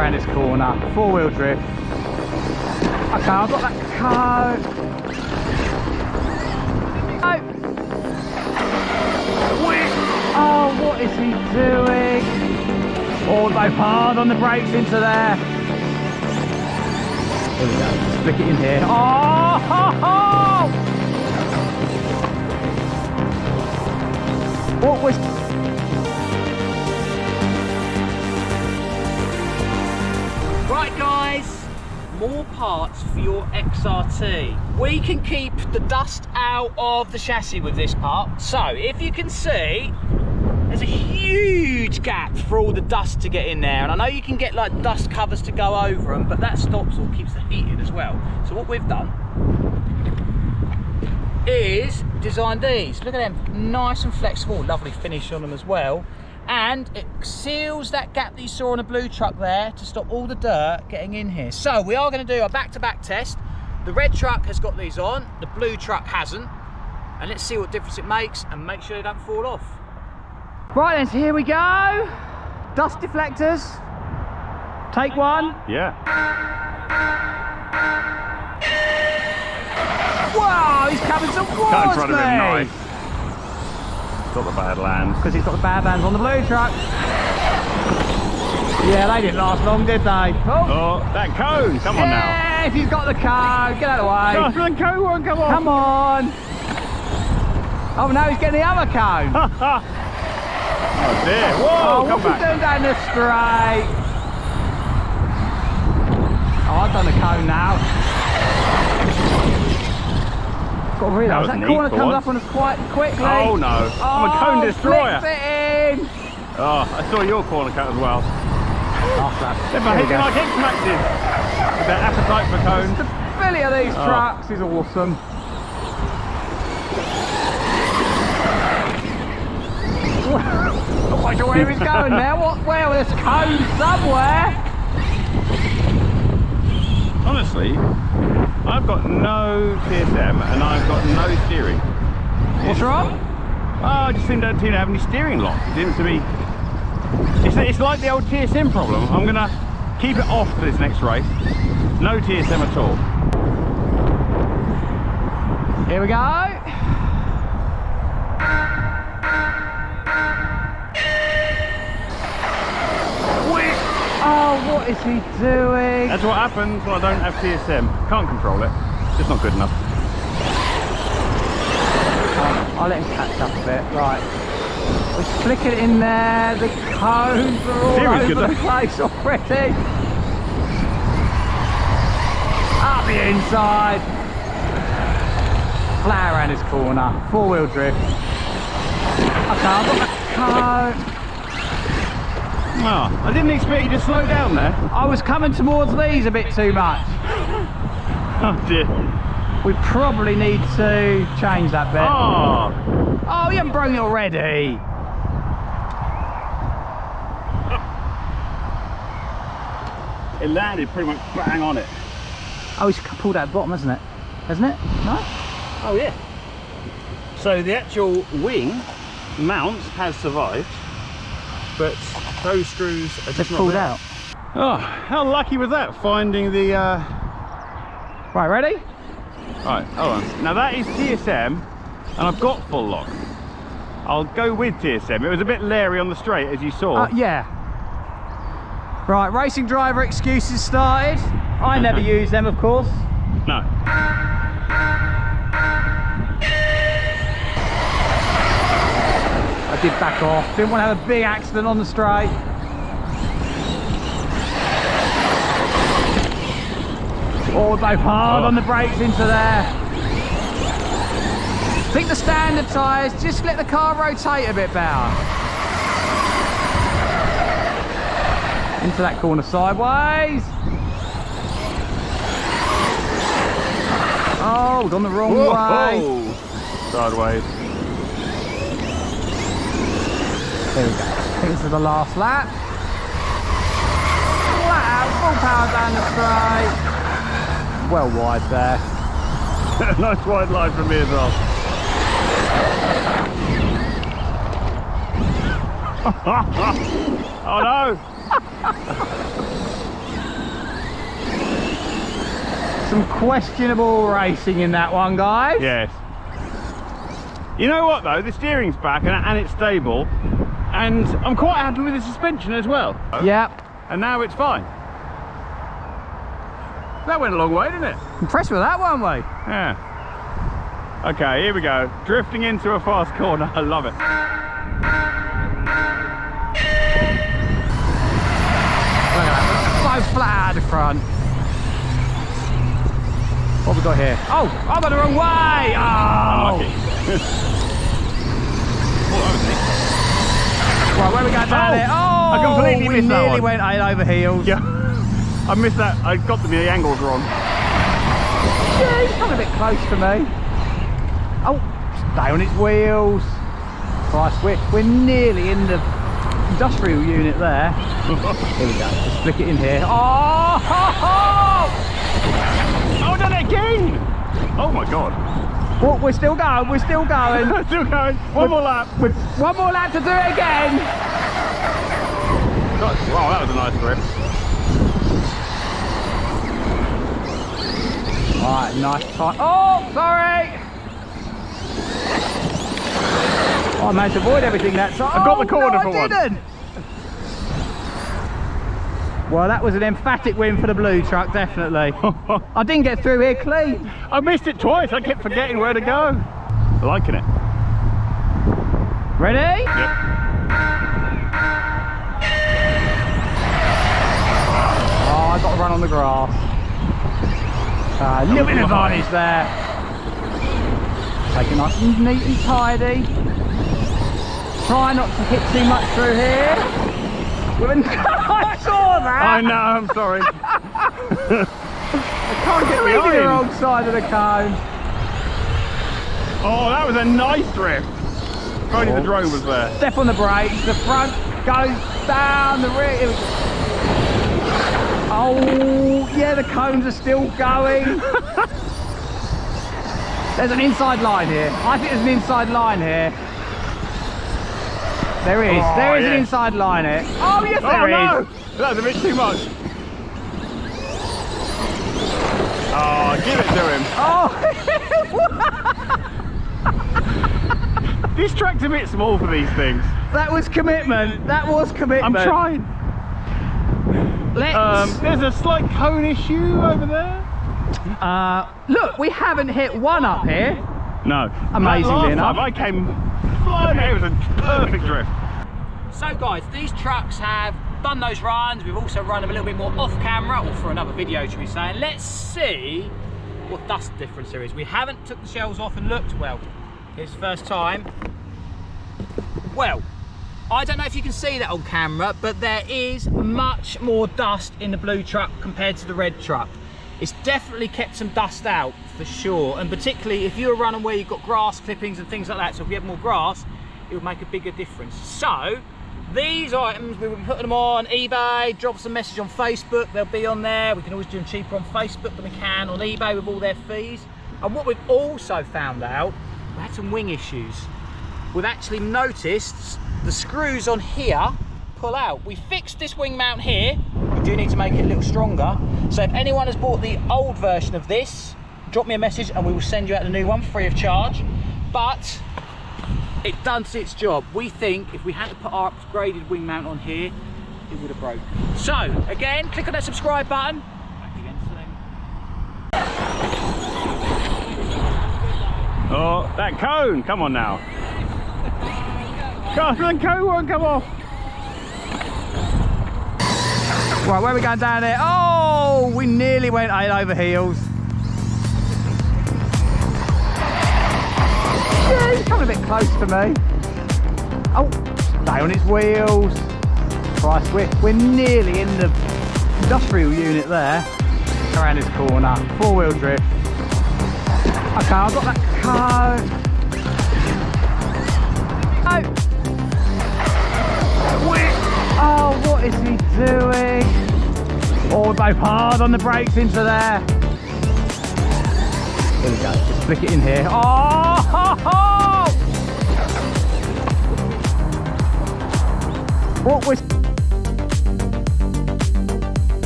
around this corner, four-wheel drift. Okay, I've got that cone. Oh, what is he doing? Oh, they've hard on the brakes into there. Here we go, stick it in here. Oh, ho, ho. What was... Right guys, more parts for your XRT. We can keep the dust out of the chassis with this part. So if you can see, there's a huge gap for all the dust to get in there. And I know you can get like dust covers to go over them, but that stops or keeps the heat in as well. So what we've done is design these. Look at them, nice and flexible, lovely finish on them as well. And it seals that gap that you saw on the blue truck there to stop all the dirt getting in here. So we are going to do a back-to-back test. The red truck has got these on, the blue truck hasn't. And let's see what difference it makes and make sure they don't fall off. Right then, so here we go. Dust deflectors. Take one. Yeah. Wow, he's coming towards me. Cut in front of him, nice. Got the bad lands. Because he's got the bad lands on the blue truck. Yeah, they didn't last long, did they? Oh, that cone, come on now. Yes, he's got the cone. Get out of the way. Oh, the cone won't come on. Come on. Oh, no, he's getting the other cone. Oh dear, whoa, Oh, come what's he back. doing down the straight? Oh, I've done the cone now. Got to realise that neat corner for comes once. up on us quite quickly. Oh no, I'm a cone destroyer. Flips it in. Oh, I saw your corner cut as well. They're behaving like X-Maxes with their appetite for cones. The stability of these trucks is awesome. I'm not sure where he's going now. Well, there's cones somewhere. Honestly, I've got no TSM and I've got no steering. What's wrong? Oh, I just don't seem to have any steering lock. It seems to be... It's like the old TSM problem. I'm going to keep it off for this next race. No TSM at all. Here we go. Oh, what is he doing? That's what happens when I don't have TSM. Can't control it. It's just not good enough. I'll let him catch up a bit. Right. We're flicking it in there. The cones are all Steering's over good, the place already. Up the inside. Flat around his corner. Four-wheel drift. Okay, I've got the cone. Oh, I didn't expect you to slow down there. I was coming towards these a bit too much. Oh dear. We probably need to change that bit. Oh, Oh, you haven't broken it already. it landed pretty much bang on it. Oh, he's pulled out the bottom, hasn't it? Hasn't it? No? Oh yeah. So the actual wing mount has survived, but those screws are just not pulled there. out. Oh, how lucky was that, finding the... Right, ready? Right, hold on. Now that is TSM, and I've got full lock. I'll go with TSM. It was a bit leery on the straight, as you saw. Yeah. Right, racing driver excuses started. I never use them, of course. No. I did back off. Didn't want to have a big accident on the straight. Oh, they've hard on the brakes into there. Think the standard tyres, just let the car rotate a bit better. Into that corner sideways. Oh, gone the wrong way. Sideways. There we go. I think this is the last lap. Flat out, full power down the straight. Well wide there. Nice wide line from me as well. Oh no! Some questionable racing in that one, guys. Yes. You know what though, the steering's back and it's stable, and I'm quite happy with the suspension as well. Yep. And now it's fine. That went a long way, didn't it? Impressed with that one, mate. Yeah. Okay, here we go. Drifting into a fast corner. I love it. Look at that. So flat out the front. What have we got here? Oh, I'm on the wrong way. Oh. Unlucky. Oh, that was neat. Right, where we going down there? Oh, I completely we missed that nearly one. went 8 over heels. Yeah, I missed that. I got the angles wrong. Yeah, he's coming a bit close to me. Oh, stay on its wheels. Christ, we're nearly in the industrial unit there. Here we go. Just flick it in here. Oh! Oh, done it again! Oh my god. Well, we're still going. We're still going. Still going. One more lap. One more lap to do it again. God, wow, that was a nice grip. Alright, nice time. Oh, sorry. Oh, I managed to avoid everything that time. I got the corner no, for I once. didn't. Well, that was an emphatic win for the blue truck, definitely. I didn't get through here clean. I missed it twice. I kept forgetting where to go. Liking it. Ready? Yep. Oh, I got to run on the grass. A little bit of advantage there. Take it nice and neat and tidy. Try not to hit too much through here. I saw that! I know, I'm sorry. I can't get behind. the wrong side of the cone. Oh, that was a nice drift. If only the drone was there. Step on the brakes, the front goes down, the rear. Oh, yeah, the cones are still going. There's an inside line here. I think there's an inside line here. There is. Oh, there is yeah. an inside line here. Oh, yes, there is. No. That was a bit too much. Oh, give it to him. Oh, This track's a bit small for these things. that was commitment. That was commitment. I'm trying. Let's. There's a slight cone issue over there. Look, we haven't hit one up here. No. Amazingly That last enough. time I came flying. It was a perfect drift. So guys, these trucks have done those runs. We've also run them a little bit more off camera, or for another video should we say, and let's see what dust difference there is. We haven't took the shells off and looked. Well, it's the first time. Well, I don't know if you can see that on camera, but there is much more dust in the blue truck compared to the red truck. It's definitely kept some dust out for sure, and particularly if you're running where you've got grass clippings and things like that, so if we have more grass, it would make a bigger difference. So these items, we will be putting them on eBay, drop us a message on Facebook, they'll be on there. We can always do them cheaper on Facebook than we can on eBay with all their fees. And what we've also found out, we had some wing issues. We've actually noticed the screws on here pull out. We fixed this wing mount here. We do need to make it a little stronger. So if anyone has bought the old version of this, drop me a message and we will send you out the new one free of charge. But it does its job. We think if we had to put our upgraded wing mount on here, it would have broken. So again, click on that subscribe button. Back again soon. Oh, that cone. Come on now. God, the cone won't come off. Right, where are we going down there? Oh, we nearly went 8 over heels. Yeah, he's coming a bit close to me. Oh, stay on its wheels. Christ, we're nearly in the industrial unit there. Around this corner, 4-wheel drift. Okay, I've got that cone. Oh, what is he doing? Oh, we're both hard on the brakes into there. Here we go, just flick it in here. Oh! What was